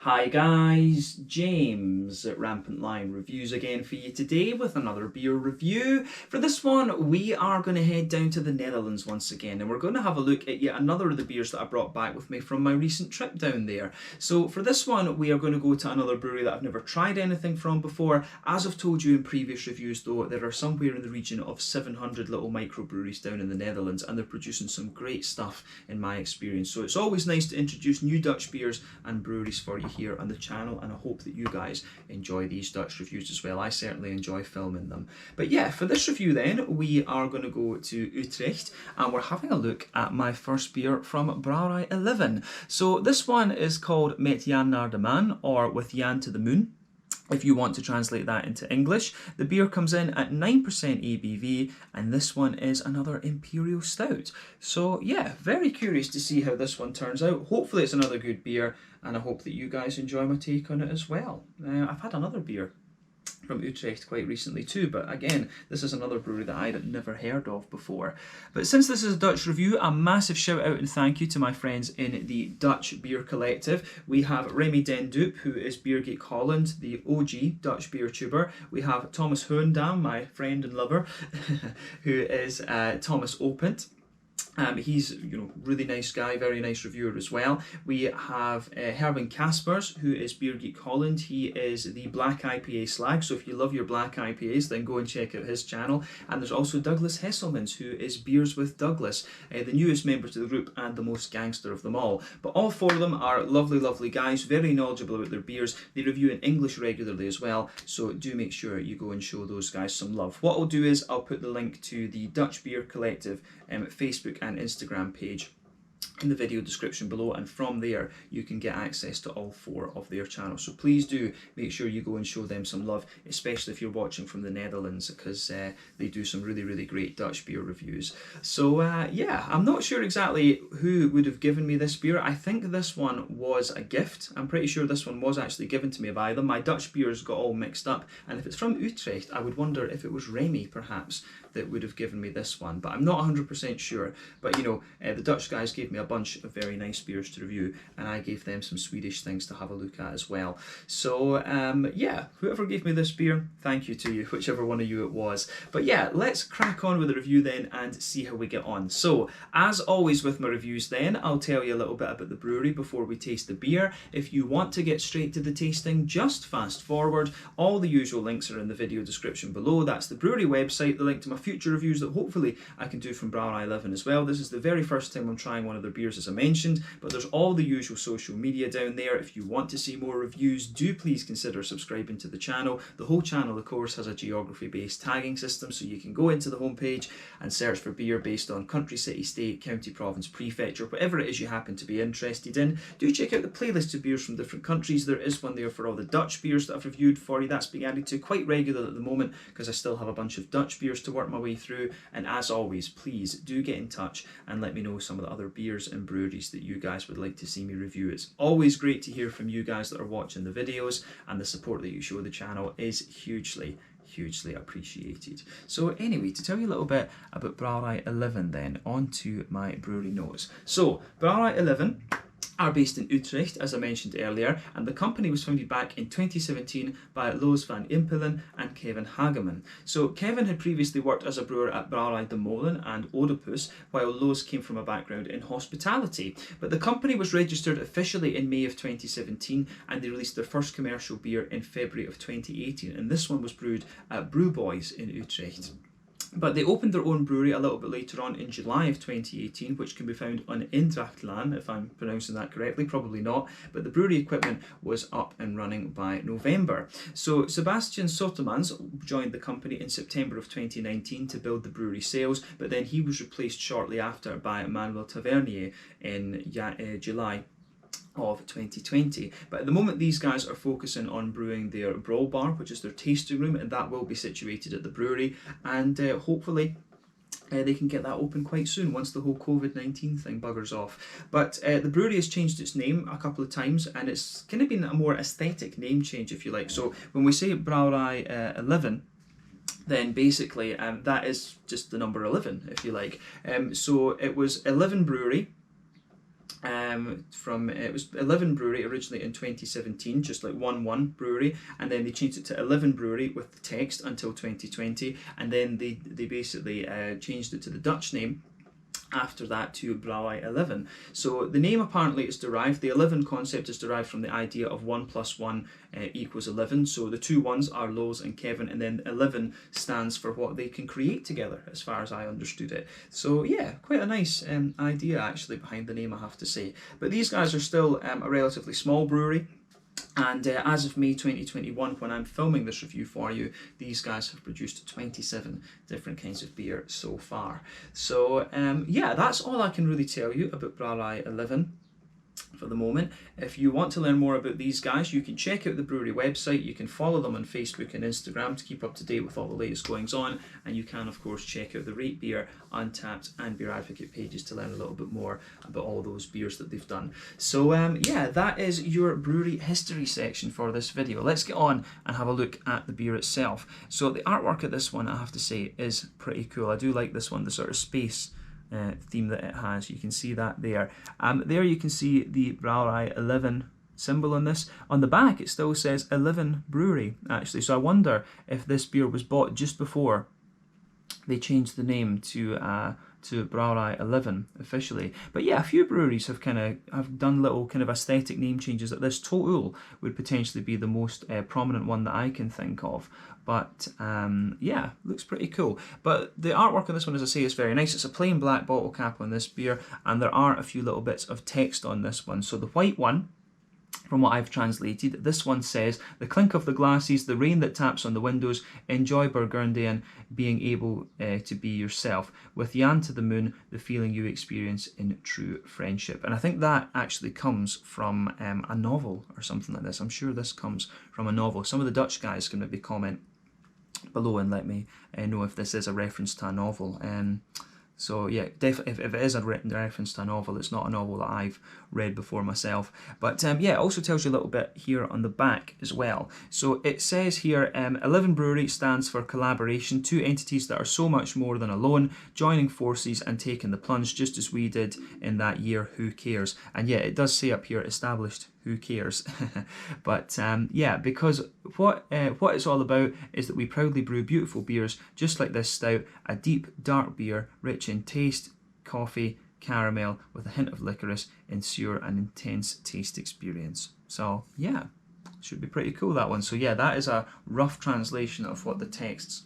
Hi guys, James at RampantLionReviews again for you today with another beer review. For this one, we are going to head down to the Netherlands once again, and we're going to have a look at yet another of the beers that I brought back with me from my recent trip down there. So for this one, we are going to go to another brewery that I've never tried anything from before. As I've told you in previous reviews though, there are somewhere in the region of 700 little microbreweries down in the Netherlands, and they're producing some great stuff in my experience. So it's always nice to introduce new Dutch beers and breweries for you here on the channel, and I hope that you guys enjoy these Dutch reviews as well. I certainly enjoy filming them. But yeah, for this review then, we are going to go to Utrecht and we're having a look at my first beer from Brouwerij Eleven. So this one is called Met Jan Naar De Maan, or With Jan to the Moon, if you want to translate that into English. The beer comes in at 9% ABV, and this one is another Imperial Stout. So yeah, very curious to see how this one turns out. Hopefully it's another good beer, and I hope that you guys enjoy my take on it as well. I've had another beer from Utrecht quite recently too, but again, this is another brewery that I'd never heard of before. But since this is a Dutch review, a massive shout out and thank you to my friends in the Dutch Beer Collective. We have Remy Den Dupe, who is Beer Geek Holland, the OG Dutch beer tuber. We have Thomas Hoendam, my friend and lover, who is Thomas Opent. He's really nice guy, very nice reviewer as well. We have Herman Caspers, who is Beer Geek Holland. He is the Black IPA slag, so if you love your Black IPAs, then go and check out his channel. And there's also Douglas Hesselmans, who is Beers with Douglas, the newest member to the group and the most gangster of them all. But all four of them are lovely, lovely guys, very knowledgeable about their beers. They review in English regularly as well, so do make sure you go and show those guys some love. What I'll do is I'll put the link to the Dutch Beer Collective Facebook and Instagram page in the video description below, and from there you can get access to all four of their channels. So please do make sure you go and show them some love, especially if you're watching from the Netherlands, because they do some really, really great Dutch beer reviews. So yeah, I'm not sure exactly who would have given me this beer. I think this one was a gift. I'm pretty sure this one was actually given to me by them. My Dutch beers got all mixed up, and if it's from Utrecht, I would wonder if it was Remy perhaps that would have given me this one, but I'm not 100% sure. But the Dutch guys gave me a bunch of very nice beers to review, and I gave them some Swedish things to have a look at as well. So yeah, whoever gave me this beer, thank you to you, whichever one of you it was. But yeah, let's crack on with the review then and see how we get on. So as always with my reviews then, I'll tell you a little bit about the brewery before we taste the beer. If you want to get straight to the tasting, just fast forward. All the usual links are in the video description below. That's the brewery website, the link to my future reviews that hopefully I can do from Brouwerij Eleven as well. This is the very first time I'm trying one of their beers, as I mentioned, but there's all the usual social media down there. If you want to see more reviews, do please consider subscribing to the channel. The whole channel, of course, has a geography-based tagging system, so you can go into the homepage and search for beer based on country, city, state, county, province, prefecture, whatever it is you happen to be interested in. Do check out the playlist of beers from different countries. There is one there for all the Dutch beers that I've reviewed for you. That's being added to quite regularly at the moment because I still have a bunch of Dutch beers to work my way through. And as always, please do get in touch and let me know some of the other beers and breweries that you guys would like to see me review. It's always great to hear from you guys that are watching the videos, and the support that you show the channel is hugely appreciated. So anyway, to tell you a little bit about Brouwerij Eleven then, on to my brewery notes. So Brouwerij Eleven are based in Utrecht, as I mentioned earlier, and the company was founded back in 2017 by Loes van Impelen and Kevin Hageman. So Kevin had previously worked as a brewer at Brouwerij De Molen and Oedipus, while Loes came from a background in hospitality. But the company was registered officially in May of 2017, and they released their first commercial beer in February of 2018, and this one was brewed at Brew Boys in Utrecht. But they opened their own brewery a little bit later on in July of 2018, which can be found on Indrachtlaan, if I'm pronouncing that correctly, probably not, but the brewery equipment was up and running by November. So Sebastian Sotemans joined the company in September of 2019 to build the brewery sales, but then he was replaced shortly after by Manuel Tavernier in July of 2020. But at the moment these guys are focusing on brewing their brawl bar, which is their tasting room, and that will be situated at the brewery, and hopefully they can get that open quite soon once the whole COVID-19 thing buggers off. But the brewery has changed its name a couple of times, and it's kind of been a more aesthetic name change, if you like. So when we say Brouwerij 11, then basically that is just the number 11, if you like. So it was 11 Brewery, From it was 11 Brewery originally in 2017, just like 11 Brewery, and then they changed it to 11 Brewery with the text until 2020, and then they basically changed it to the Dutch name after that to Brouwerij Eleven. So the name apparently is derived, the 11 concept is derived from the idea of 1 + 1 equals 11. So the two ones are Lowe's and Kevin, and then 11 stands for what they can create together, as far as I understood it. So yeah, quite a nice idea actually behind the name, I have to say. But these guys are still a relatively small brewery. And as of May 2021, when I'm filming this review for you, these guys have produced 27 different kinds of beer so far. So yeah, that's all I can really tell you about Brouwerij Eleven for the moment. If you want to learn more about these guys, you can check out the brewery website. You can follow them on Facebook and Instagram to keep up to date with all the latest goings on, and you can of course check out the Rate Beer, Untappd and Beer Advocate pages to learn a little bit more about all those beers that they've done. So yeah, that is your brewery history section for this video. Let's get on and have a look at the beer itself. So the artwork of this one, I have to say, is pretty cool. I do like this one, the sort of space theme that it has. You can see that there. There you can see the Brouwerij 11 symbol on this. On the back it still says 11 Brewery actually, so I wonder if this beer was bought just before they changed the name to Brouwerij 11 officially. But yeah, a few breweries have done little kind of aesthetic name changes. That this Total would potentially be the most prominent one that I can think of. But yeah, looks pretty cool. But the artwork on this one, as I say, is very nice. It's a plain black bottle cap on this beer, and there are a few little bits of text on this one. So the white one, from what I've translated, this one says, "The clink of the glasses, the rain that taps on the windows, enjoy Burgundian, being able to be yourself. With Jan to the moon, the feeling you experience in true friendship." And I think that actually comes from a novel or something like this. I'm sure this comes from a novel. Some of the Dutch guys can maybe comment below and let me know if this is a reference to a novel. So yeah, if it is a reference to a novel, it's not a novel that I've read before myself. But yeah, it also tells you a little bit here on the back as well. So it says here, 11 Brewery stands for collaboration, two entities that are so much more than alone, joining forces and taking the plunge just as we did in that year, who cares? And yeah, it does say up here, established, who cares? But yeah, because what it's all about is that we proudly brew beautiful beers just like this stout, a deep dark beer rich in taste, coffee, caramel with a hint of licorice, ensure an intense taste experience. So yeah, should be pretty cool, that one. So yeah, that is a rough translation of what the texts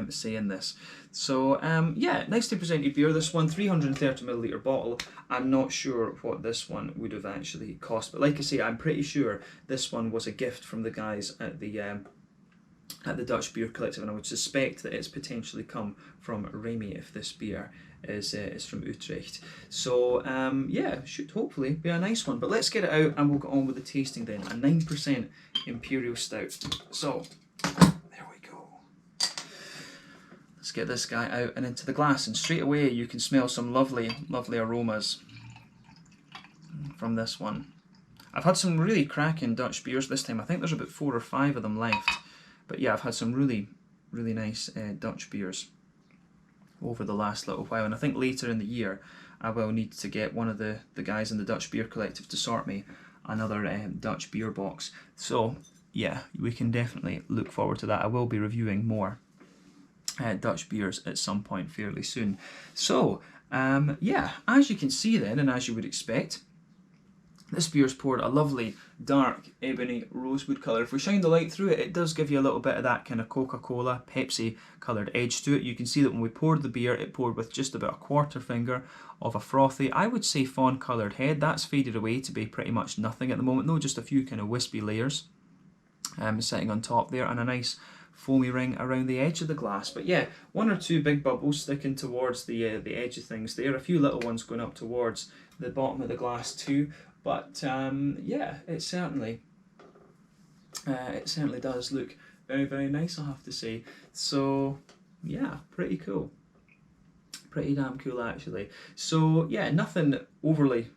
say in this. So yeah, nicely presented beer. This one, 330ml bottle. I'm not sure what this one would have actually cost, but like I say, I'm pretty sure this one was a gift from the guys at the Dutch Beer Collective, and I would suspect that it's potentially come from Remy if this beer is from Utrecht. So yeah, should hopefully be a nice one. But let's get it out and we'll get on with the tasting then. A 9% Imperial Stout. So there we go. Let's get this guy out and into the glass, and straight away you can smell some lovely, lovely aromas from this one. I've had some really cracking Dutch beers this time. I think there's about 4 or 5 of them left. But yeah, I've had some really, really nice Dutch beers over the last little while, and I think later in the year I will need to get one of the guys in the Dutch Beer Collective to sort me another Dutch beer box. So yeah, we can definitely look forward to that. I will be reviewing more Dutch beers at some point fairly soon. So yeah, as you can see then, and as you would expect, this beer's poured a lovely dark ebony rosewood colour. If we shine the light through it, it does give you a little bit of that kind of Coca-Cola, Pepsi coloured edge to it. You can see that when we poured the beer, it poured with just about a 1/4 finger of a frothy, I would say fawn coloured head. That's faded away to be pretty much nothing at the moment though, just a few kind of wispy layers sitting on top there, and a nice foamy ring around the edge of the glass. But yeah, 1 or 2 big bubbles sticking towards the edge of things there, a few little ones going up towards the bottom of the glass too. But yeah, it certainly does look very, very nice, I have to say. So yeah, pretty cool. Pretty damn cool actually. So yeah, nothing overly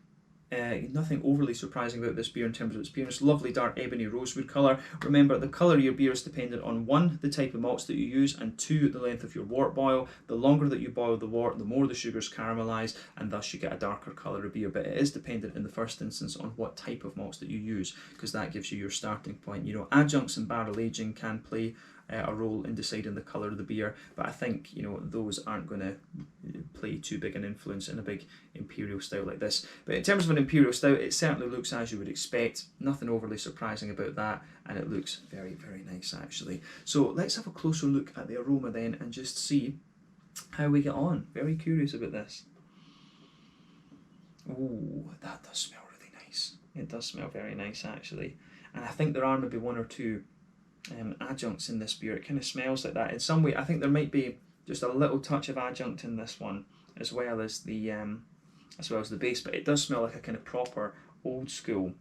Nothing overly surprising about this beer in terms of its appearance. Lovely dark ebony rosewood colour. Remember, the colour of your beer is dependent on 1, the type of malts that you use, and 2, the length of your wort boil. The longer that you boil the wort, the more the sugars caramelise, and thus you get a darker colour of beer. But it is dependent in the first instance on what type of malts that you use, because that gives you your starting point. You know, adjuncts and barrel aging can play a role in deciding the colour of the beer, but I think, you know, those aren't going to play too big an influence in a big imperial stout like this. But in terms of an imperial stout, it certainly looks as you would expect. Nothing overly surprising about that, and it looks very, very nice actually. So let's have a closer look at the aroma then and just see how we get on. Very curious about this. Oh, that does smell really nice. It does smell very nice actually, and I think there are maybe 1 or 2 adjuncts in this beer. It kind of smells like that in some way. I think there might be just a little touch of adjunct in this one, as well as the base, but it does smell like a kind of proper old school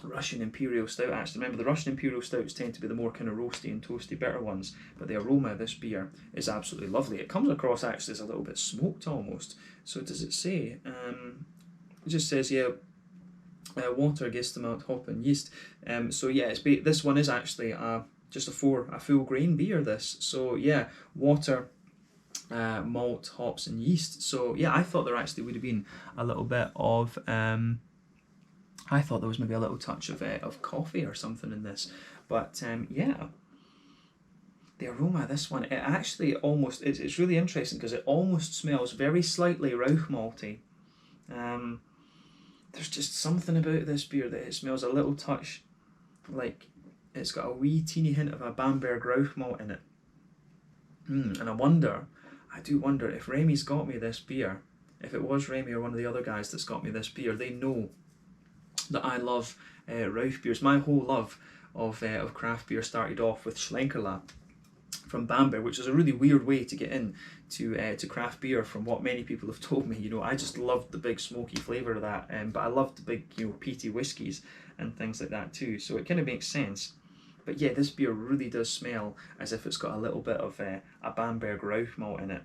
Russian Imperial Stout actually. Remember, the Russian Imperial Stouts tend to be the more kind of roasty and toasty bitter ones, but the aroma of this beer is absolutely lovely. It comes across actually as a little bit smoked almost. So does it say? It just says, yeah, water, yeast malt, hop and yeast. So yeah, this one is actually just a full grain beer, this. So yeah, water, malt, hops and yeast. So yeah, I thought there actually would have been a little bit of I thought there was maybe a little touch of coffee or something in this, but yeah, the aroma of this one, it actually almost, it's really interesting because it almost smells very slightly Rauch malty. There's just something about this beer that it smells a little touch like it's got a wee teeny hint of a Bamberg Rauch malt in it. And I do wonder if Remy's got me this beer, if it was Remy or one of the other guys that's got me this beer, they know that I love Rauch beers. My whole love of craft beer started off with Schlenkerla from Bamberg, which is a really weird way to get in to craft beer from what many people have told me. You know, I just loved the big smoky flavour of that, but I loved the big, you know, peaty whiskies and things like that too, so it kind of makes sense. But yeah, this beer really does smell as if it's got a little bit of a Bamberg Rauch malt in it.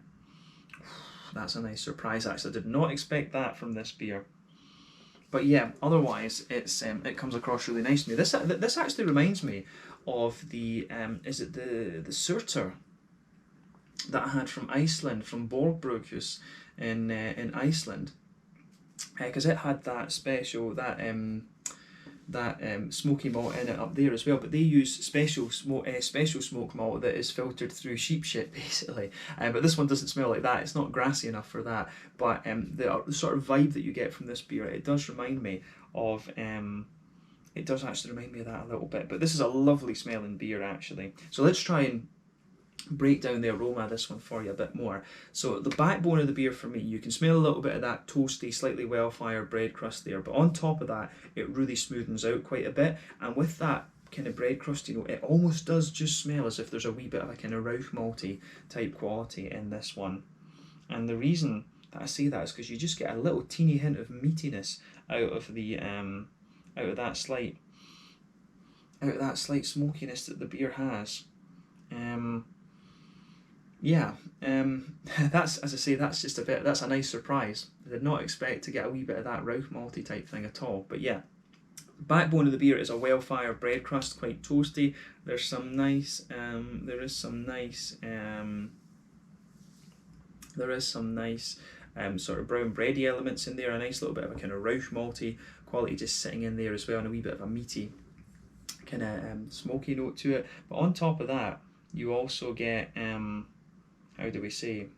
That's a nice surprise actually. I did not expect that from this beer. But yeah, otherwise it comes across really nice to me. This actually reminds me of the is it the Surter that I had from Iceland, from Borgbrukus in Iceland, because it had that special smoky malt in it up there as well. But they use special smoke malt that is filtered through sheep shit basically. But this one doesn't smell like that. It's not grassy enough for that. But the sort of vibe that you get from this beer, it does remind me of. It does actually remind me of that a little bit. But this is a lovely smelling beer actually. So let's try and break down the aroma of this one for you a bit more. So the backbone of the beer for me, you can smell a little bit of that toasty, slightly well-fired bread crust there, but on top of that, it really smoothens out quite a bit. And with that kind of bread crust, you know, it almost does just smell as if there's a wee bit of a kind of Rauch malty type quality in this one. And the reason that I say that is because you just get a little teeny hint of meatiness out of the out of that slight smokiness that the beer has. That's, as I say, that's just that's a nice surprise. I did not expect to get a wee bit of that Rauch malty type thing at all. But yeah, the backbone of the beer is a well-fired bread crust, quite toasty. There's some nice sort of brown bready elements in there, a nice little bit of a kind of Rauch malty quality just sitting in there as well, and a wee bit of a meaty kind of smoky note to it. But on top of that, you also get how do we say?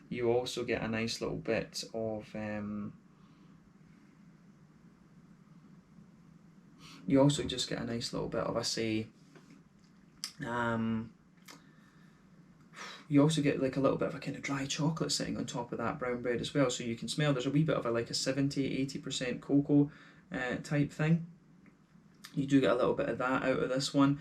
You also get a nice little bit of you also just get a nice little bit of, I say, you also get like a little bit of a kind of dry chocolate sitting on top of that brown bread as well. So you can smell there's a wee bit of a 70-80% cocoa type thing. You do get a little bit of that out of this one.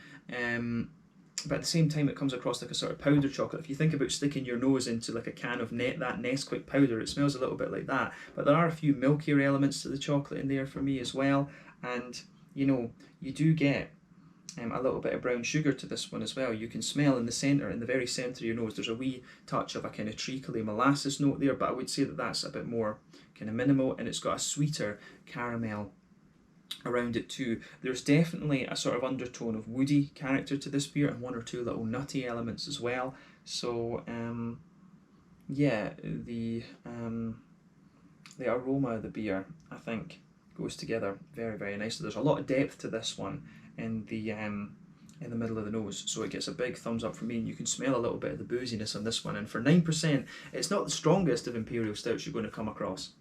But at the same time, it comes across like a sort of powdered chocolate. If you think about sticking your nose into like a can of that Nesquik powder, it smells a little bit like that. But there are a few milkier elements to the chocolate in there for me as well. And, you know, you do get a little bit of brown sugar to this one as well. You can smell in the centre, in the very centre of your nose, there's a wee touch of a kind of treacly molasses note there, but I would say that that's a bit more kind of minimal, and it's got a sweeter caramel around it too. There's definitely a sort of undertone of woody character to this beer, and one or two little nutty elements as well. So yeah, the aroma of the beer, I think, goes together very, very nicely. There's a lot of depth to this one in the middle of the nose, so it gets a big thumbs up from me, and you can smell a little bit of the booziness on this one. And for 9%, it's not the strongest of Imperial Stouts you're going to come across,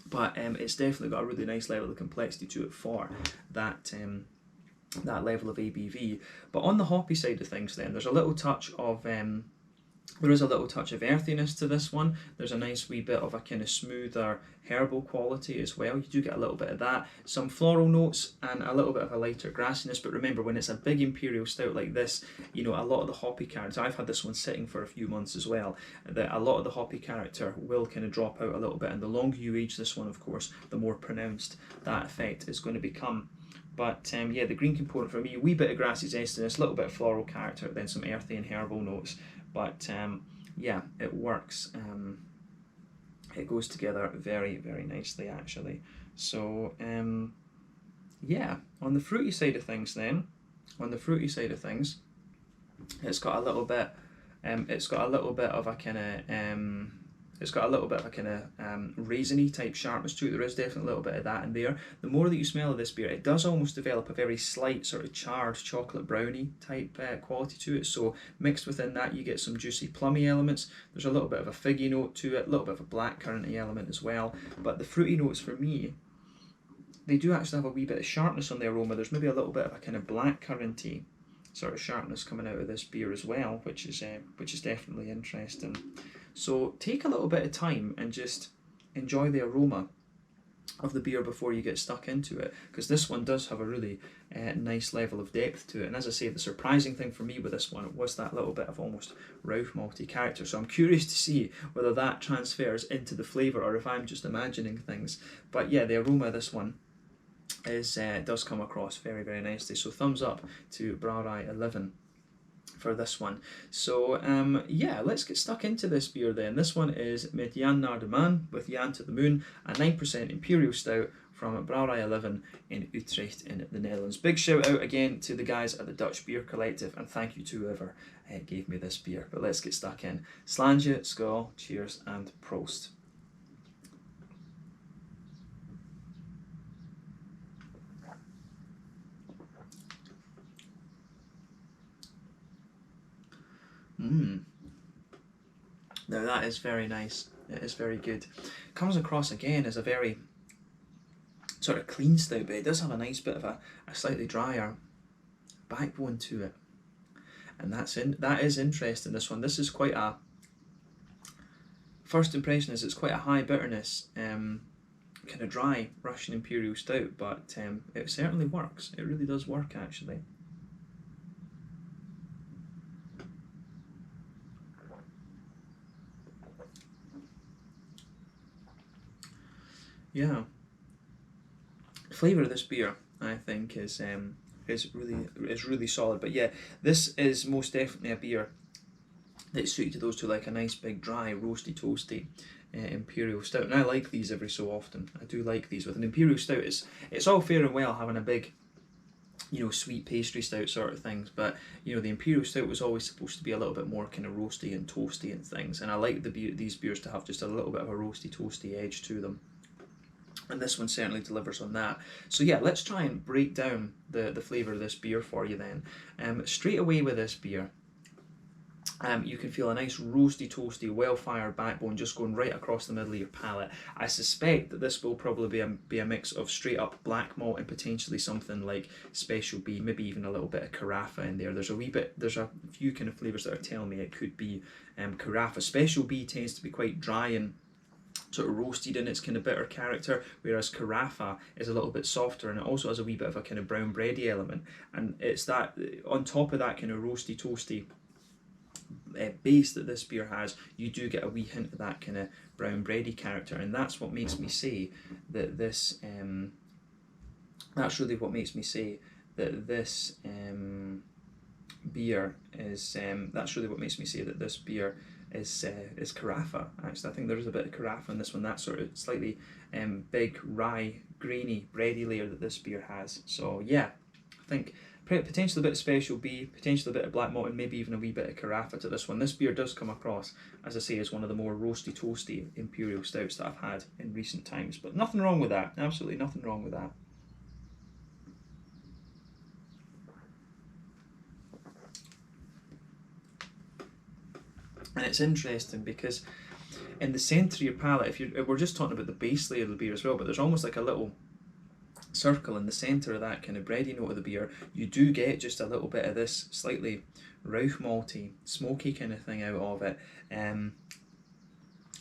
but it's definitely got a really nice level of complexity to it for that that level of ABV. But on the hoppy side of things, then, there's a little touch of there is a little touch of earthiness to this one. There's a nice wee bit of a kind of smoother herbal quality as well. You do get a little bit of that, some floral notes, and a little bit of a lighter grassiness. But remember, when it's a big Imperial Stout like this, you know, a lot of the hoppy character, I've had this one sitting for a few months as well, that a lot of the hoppy character will kind of drop out a little bit, and the longer you age this one, of course, the more pronounced that effect is going to become. But yeah, the green component for me, a wee bit of grassy zestiness, a little bit of floral character, then some earthy and herbal notes. But yeah, it works. It goes together very, very nicely, actually. So yeah, on the fruity side of things, then, it's got a little bit. It's got a little bit of a kind of. It's got a little bit of a kind of raisiny type sharpness to it. There is definitely a little bit of that in there. The more that you smell of this beer, it does almost develop a very slight sort of charred chocolate brownie type quality to it. So mixed within that, you get some juicy plummy elements. There's a little bit of a figgy note to it, a little bit of a blackcurranty element as well. But the fruity notes for me, they do actually have a wee bit of sharpness on the aroma. There's maybe a little bit of a kind of blackcurranty sort of sharpness coming out of this beer as well, which is definitely interesting. So take a little bit of time and just enjoy the aroma of the beer before you get stuck into it, because this one does have a really nice level of depth to it. And as I say, the surprising thing for me with this one was that little bit of almost Rauch malty character. So I'm curious to see whether that transfers into the flavour or if I'm just imagining things. But yeah, the aroma of this one does come across very, very nicely. So thumbs up to Brouwerij Eleven for this one. So yeah, let's get stuck into this beer then. This one is met Naar De Maan, with Jan to the Moon, a 9% Imperial Stout from Brouwerij Eleven in Utrecht in the Netherlands. Big shout out again to the guys at the Dutch Beer Collective, and thank you to whoever gave me this beer. But let's get stuck in. Slanje, skål, cheers and prost. Now that is very nice. It is very good. Comes across again as a very sort of clean stout, but it does have a nice bit of a slightly drier backbone to it, and that is interesting. This one, this is quite a first impression is it's quite a high bitterness, kind of dry Russian Imperial Stout, but it certainly works. It really does work, actually. Yeah, the flavour of this beer, I think, is really solid. But yeah, this is most definitely a beer that's suited to those two, like a nice big dry roasty toasty Imperial Stout. And I like these every so often. I do like these. With an Imperial Stout, it's all fair and well having a big, you know, sweet pastry stout sort of things, but you know, the Imperial Stout was always supposed to be a little bit more kind of roasty and toasty and things, and I like these beers to have just a little bit of a roasty toasty edge to them. And this one certainly delivers on that. So yeah, let's try and break down the flavour of this beer for you then. Straight away with this beer, you can feel a nice roasty, toasty, well-fired backbone just going right across the middle of your palate. I suspect that this will probably be a mix of straight-up black malt and potentially something like Special B, maybe even a little bit of Carafa in there. There's a few kind of flavours that are telling me it could be Carafa. Special B tends to be quite dry and sort of roasted in its kind of bitter character, whereas Carafa is a little bit softer, and it also has a wee bit of a kind of brown bready element, and it's that on top of that kind of roasty toasty base that this beer has, you do get a wee hint of that kind of brown bready character, and that's what makes me say that this that's really what makes me say that this beer is, that's really what makes me say that this beer is carafa. Actually, I think there is a bit of carafa in this one, that sort of slightly big rye, grainy, bready layer that this beer has. So yeah, I think potentially a bit of special B, potentially a bit of black malt, and maybe even a wee bit of carafa to this one. This beer does come across, as I say, as one of the more roasty, toasty imperial stouts that I've had in recent times. But nothing wrong with that. Absolutely nothing wrong with that. And it's interesting because in the centre of your palate, we're just talking about the base layer of the beer as well, but there's almost like a little circle in the centre of that kind of bready note of the beer. You do get just a little bit of this slightly rauch malty, smoky kind of thing out of it. And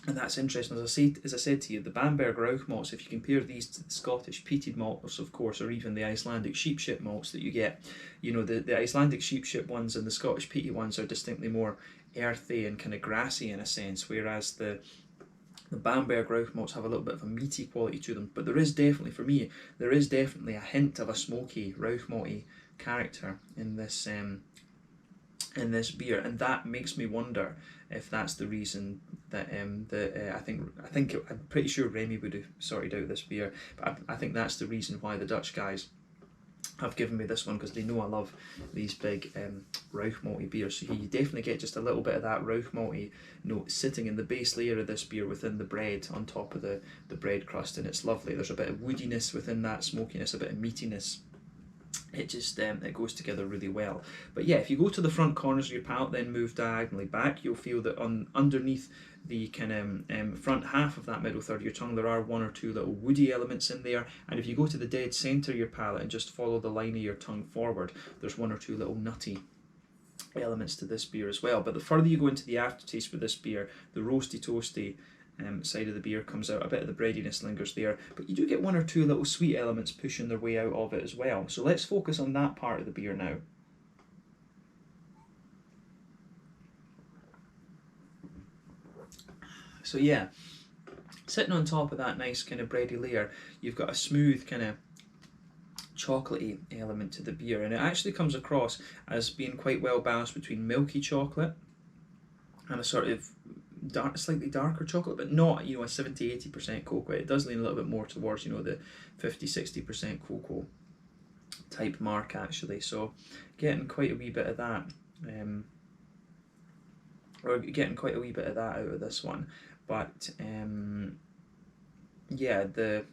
that's interesting. As I said to you, the Bamberg Rauch malts, if you compare these to the Scottish peated malts, of course, or even the Icelandic sheepship malts that you get, you know, the Icelandic sheepship ones and the Scottish peated ones are distinctly more earthy and kind of grassy in a sense, whereas the Bamberg Rauch malts have a little bit of a meaty quality to them. But there is definitely, for me, there is definitely a hint of a smoky Rauch malty character in this beer, and that makes me wonder if that's the reason that I'm pretty sure Remy would have sorted out this beer, but I think that's the reason why the Dutch guys have given me this one, because they know I love these big Rauch malty beers. So you definitely get just a little bit of that Rauch malty note sitting in the base layer of this beer within the bread on top of the bread crust, and it's lovely. There's a bit of woodiness within that, smokiness, a bit of meatiness. It just it goes together really well. But yeah, if you go to the front corners of your palate, then move diagonally back, you'll feel that underneath the kind of front half of that middle third of your tongue, there are one or two little woody elements in there. And if you go to the dead centre of your palate and just follow the line of your tongue forward, there's one or two little nutty elements to this beer as well. But the further you go into the aftertaste with this beer, the roasty toasty side of the beer comes out, a bit of the breadiness lingers there, but you do get one or two little sweet elements pushing their way out of it as well. So let's focus on that part of the beer now. So yeah, sitting on top of that nice kind of bready layer, you've got a smooth kind of chocolatey element to the beer, and it actually comes across as being quite well balanced between milky chocolate and a sort of slightly darker chocolate, but not, you know, a 70-80% cocoa. It does lean a little bit more towards, you know, the 50-60% cocoa type mark actually. So getting quite a wee bit of that, or getting quite a wee bit of that out of this one. But yeah, the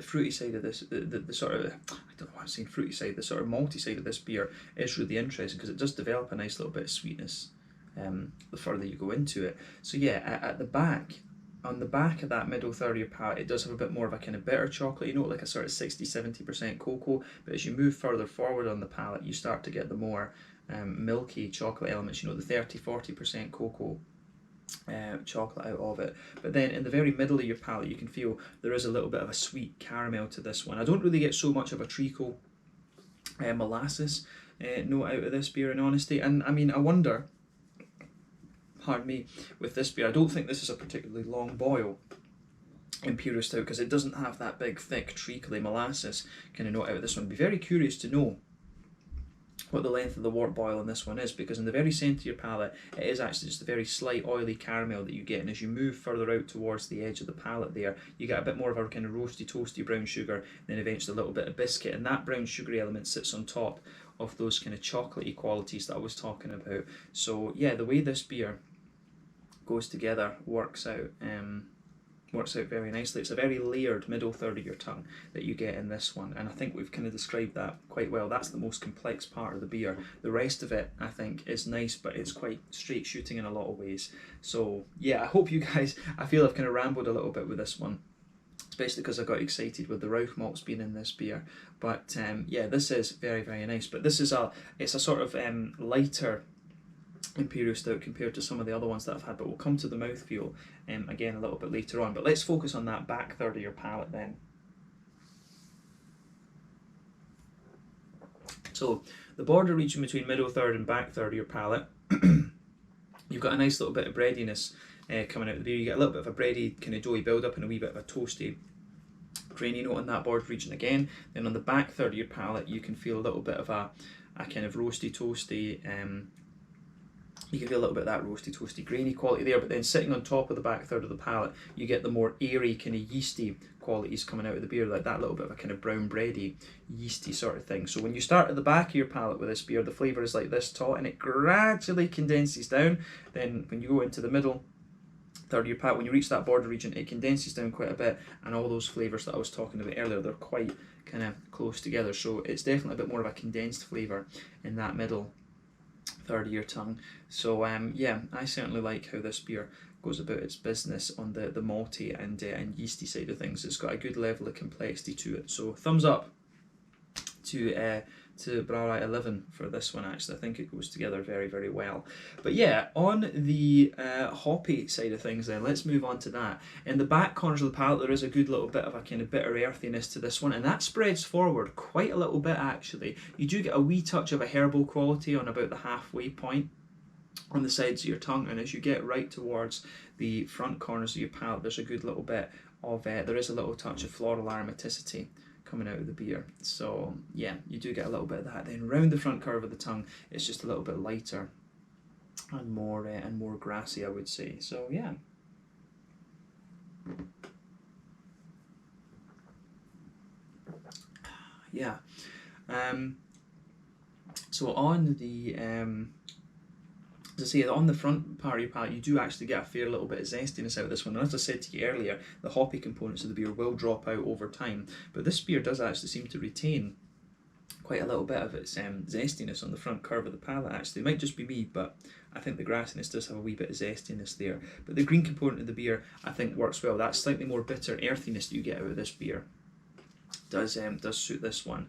fruity side of this, the sort of, I don't know why I'm saying fruity side, the sort of malty side of this beer is really interesting because it does develop a nice little bit of sweetness the further you go into it. So yeah, at the back, on the back of that middle third of your palate, it does have a bit more of a kind of bitter chocolate, you know, like a sort of 60-70% cocoa. But as you move further forward on the palate, you start to get the more milky chocolate elements, you know, the 30-40% cocoa chocolate out of it. But then in the very middle of your palate, you can feel there is a little bit of a sweet caramel to this one. I don't really get so much of a treacle molasses note out of this beer, in honesty. And I mean, I wonder, pardon me, with this beer, I don't think this is a particularly long boil Imperial Stout because it doesn't have that big, thick, treacly molasses kind of note out of this one. I'd be very curious to know what the length of the wort boil in this one is, because in the very centre of your palate, it is actually just a very slight oily caramel that you get, and as you move further out towards the edge of the palate there, you get a bit more of a kind of roasty, toasty brown sugar, and then eventually a little bit of biscuit, and that brown sugary element sits on top of those kind of chocolatey qualities that I was talking about. So yeah, the way this beer goes together works out very nicely. It's a very layered middle third of your tongue that you get in this one, and I think we've kind of described that quite well. That's the most complex part of the beer. The rest of it, I think, is nice, but it's quite straight shooting in a lot of ways. So yeah, I hope you guys, I feel I've kind of rambled a little bit with this one, especially because I got excited with the Rauch malts being in this beer. But yeah, this is very, very nice. But this is it's a sort of lighter Imperial Stout compared to some of the other ones that I've had, but we'll come to the mouthfeel again a little bit later on. But let's focus on that back third of your palate then. So the border region between middle third and back third of your palate, you've got a nice little bit of breadiness coming out of the beer. You get a little bit of a bready kind of doughy build up and a wee bit of a toasty grainy note on that border region again. Then on the back third of your palate, you can feel a little bit of a kind of roasty, toasty, you can feel a little bit of that roasty, toasty, grainy quality there, but then sitting on top of the back third of the palate, you get the more airy, kind of yeasty qualities coming out of the beer, like that little bit of a kind of brown bready, yeasty sort of thing. So when you start at the back of your palate with this beer, the flavour is like this taut, and it gradually condenses down. Then when you go into the middle third of your palate, when you reach that border region, it condenses down quite a bit, and all those flavours that I was talking about earlier, they're quite kind of close together. So it's definitely a bit more of a condensed flavour in that middle third of your tongue. So yeah, I certainly like how this beer goes about its business on the malty and yeasty side of things. It's got a good level of complexity to it. So thumbs up to Brouwerij Eleven for this one. Actually, I think it goes together very, very well. But yeah, on the hoppy side of things then, let's move on to that. In the back corners of the palate, there is a good little bit of a kind of bitter earthiness to this one, and that spreads forward quite a little bit actually. You do get a wee touch of a herbal quality on about the halfway point on the sides of your tongue, and as you get right towards the front corners of your palate, there's a good little bit of, there is a little touch of floral aromaticity coming out of the beer. So yeah, you do get a little bit of that. Then round the front curve of the tongue, it's just a little bit lighter and more grassy, I would say. So yeah. Yeah. So on the as I say, on the front part of your palate, you do actually get a fair little bit of zestiness out of this one. And as I said to you earlier, the hoppy components of the beer will drop out over time. But this beer does actually seem to retain quite a little bit of its zestiness on the front curve of the palate, actually. It might just be me, but I think the grassiness does have a wee bit of zestiness there. But the green component of the beer, I think, works well. That slightly more bitter earthiness that you get out of this beer does suit this one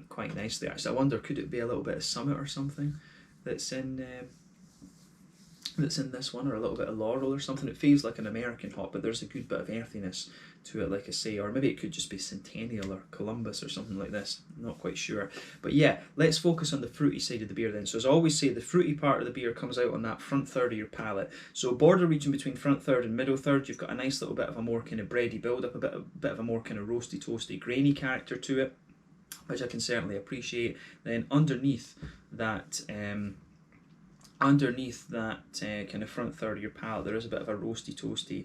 quite nicely, actually. I wonder, could it be a little bit of Summit or something that's in this one, or a little bit of Laurel or something? It feels like an American hop, but there's a good bit of earthiness to it, like I say, or maybe it could just be Centennial or Columbus or something like this. I'm not quite sure. But yeah, let's focus on the fruity side of the beer then. So as I always say, the fruity part of the beer comes out on that front third of your palate. So border region between front third and middle third, you've got a nice little bit of a more kind of bready build up, a bit of a more kind of roasty, toasty, grainy character to it, which I can certainly appreciate. Then underneath that kind of front third of your palate, there is a bit of a roasty, toasty,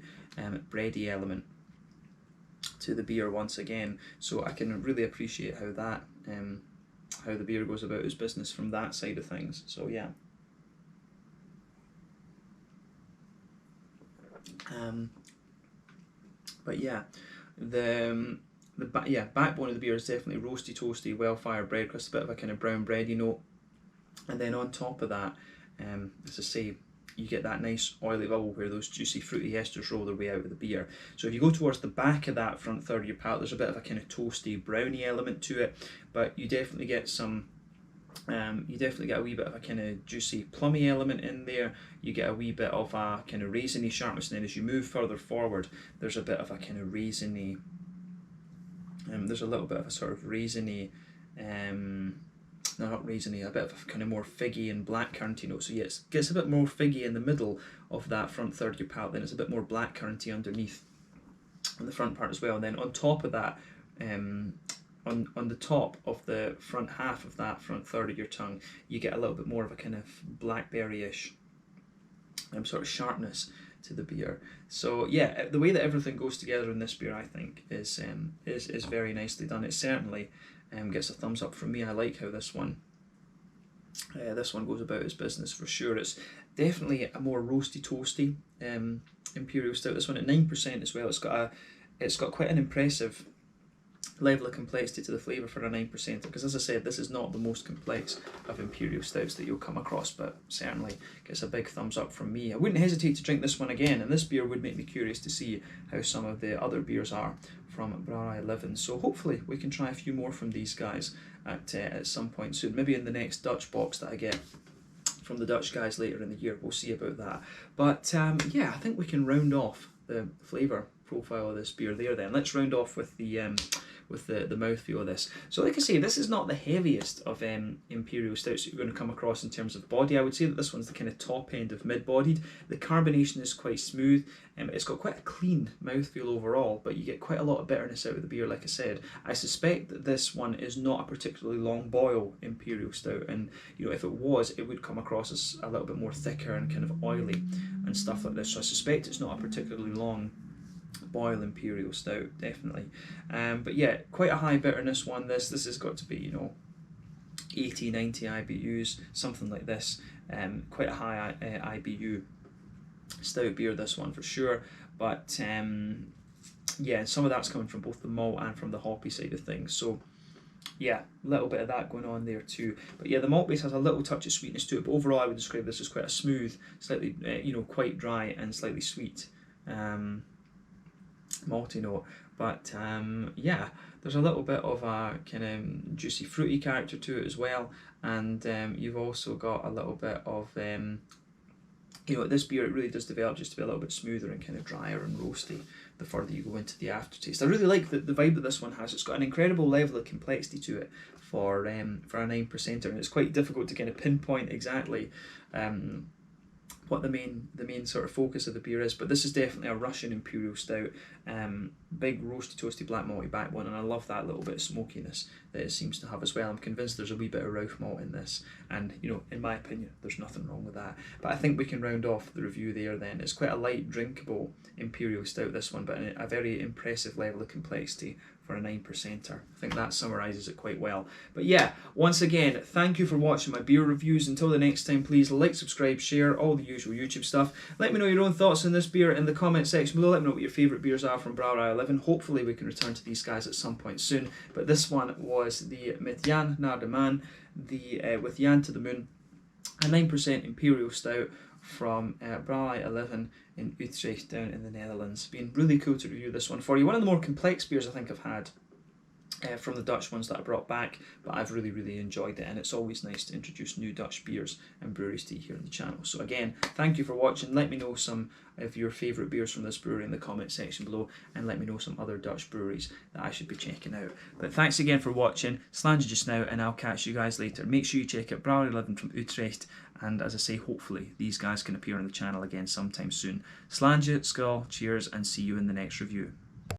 bready element to the beer once again. So I can really appreciate how that, how the beer goes about its business from that side of things. So yeah. But yeah, the backbone of the beer is definitely roasty, toasty, well-fired bread crust, a bit of a kind of brown bready note, and then on top of that, as I say, you get that nice oily bubble where those juicy fruity esters roll their way out of the beer. So if you go towards the back of that front third of your palate, there's a bit of a kind of toasty, browny element to it, but you definitely get some, you definitely get a wee bit of a kind of juicy, plummy element in there. You get a wee bit of a kind of raisiny sharpness, and then as you move further forward, there's a bit of a kind of raisiny, there's a little bit of a sort of raisiny, no, not raisiny, a bit of a kind of more figgy and blackcurranty note. So yeah, it gets a bit more figgy in the middle of that front third of your palate, then it's a bit more blackcurranty underneath on the front part as well. And then on top of that, on the top of the front half of that front third of your tongue, you get a little bit more of a kind of blackberry-ish sort of sharpness to the beer. So yeah, the way that everything goes together in this beer, I think, is very nicely done. It certainly gets a thumbs up from me. I like how this one goes about its business for sure. It's definitely a more roasty, toasty Imperial Stout. This one at 9% as well. It's got quite an impressive level of complexity to the flavour for a 9%, because as I said, this is not the most complex of Imperial Stouts that you'll come across, but certainly gets a big thumbs up from me. I wouldn't hesitate to drink this one again, and this beer would make me curious to see how some of the other beers are from Brouwerij Eleven. So hopefully we can try a few more from these guys at some point soon, maybe in the next Dutch box that I get from the Dutch guys later in the year. We'll see about that. But yeah, I think we can round off the flavour profile of this beer there then. Let's round off with the mouthfeel of this. So like I say, this is not the heaviest of Imperial Stouts that you're going to come across in terms of body. I would say that this one's the kind of top end of mid-bodied. The carbonation is quite smooth. It's got quite a clean mouthfeel overall, but you get quite a lot of bitterness out of the beer, like I said. I suspect that this one is not a particularly long boil Imperial Stout, and you know, if it was, it would come across as a little bit more thicker and kind of oily and stuff like this. So I suspect it's not a particularly long boil Imperial Stout, definitely. But yeah, quite a high bitterness one. This has got to be, you know, 80, 90 IBUs, something like this. Quite a high IBU stout beer, this one for sure. But yeah, some of that's coming from both the malt and from the hoppy side of things. So yeah, a little bit of that going on there too. But yeah, the malt base has a little touch of sweetness to it, but overall I would describe this as quite a smooth, slightly you know, quite dry and slightly sweet malty note. But yeah, there's a little bit of a kind of juicy fruity character to it as well, and you've also got a little bit of you know, this beer, it really does develop just to be a little bit smoother and kind of drier and roasty the further you go into the aftertaste. I really like the vibe that this one has. It's got an incredible level of complexity to it for a 9%er, and it's quite difficult to kind of pinpoint exactly what the main sort of focus of the beer is, but this is definitely a Russian Imperial Stout, big roasty toasty black malty backbone, and I love that little bit of smokiness that it seems to have as well. I'm convinced there's a wee bit of Rauch malt in this, and you know, in my opinion, there's nothing wrong with that. But I think we can round off the review there then. It's quite a light drinkable Imperial Stout, this one, but a very impressive level of complexity for a 9%er. I think that summarises it quite well. But yeah, once again, thank you for watching my beer reviews. Until the next time, please like, subscribe, share, all the usual YouTube stuff. Let me know your own thoughts on this beer in the comment section below. Let me know what your favourite beers are from Brouwerij Eleven. Hopefully we can return to these guys at some point soon. But this one was the Met Jan Naar De Maan, with Jan to the Moon, a 9% Imperial Stout from Brouwerij Eleven in Utrecht down in the Netherlands. Been really cool to review this one for you. One of the more complex beers I think I've had from the Dutch ones that I brought back, but I've really enjoyed it, and it's always nice to introduce new Dutch beers and breweries to you here on the channel. So again, thank you for watching. Let me know some of your favourite beers from this brewery in the comment section below, and let me know some other Dutch breweries that I should be checking out. But thanks again for watching. Slàinte just now, and I'll catch you guys later. Make sure you check out Brouwerij Eleven from Utrecht, and as I say, hopefully these guys can appear on the channel again sometime soon. Slàinte, skål, cheers, and see you in the next review.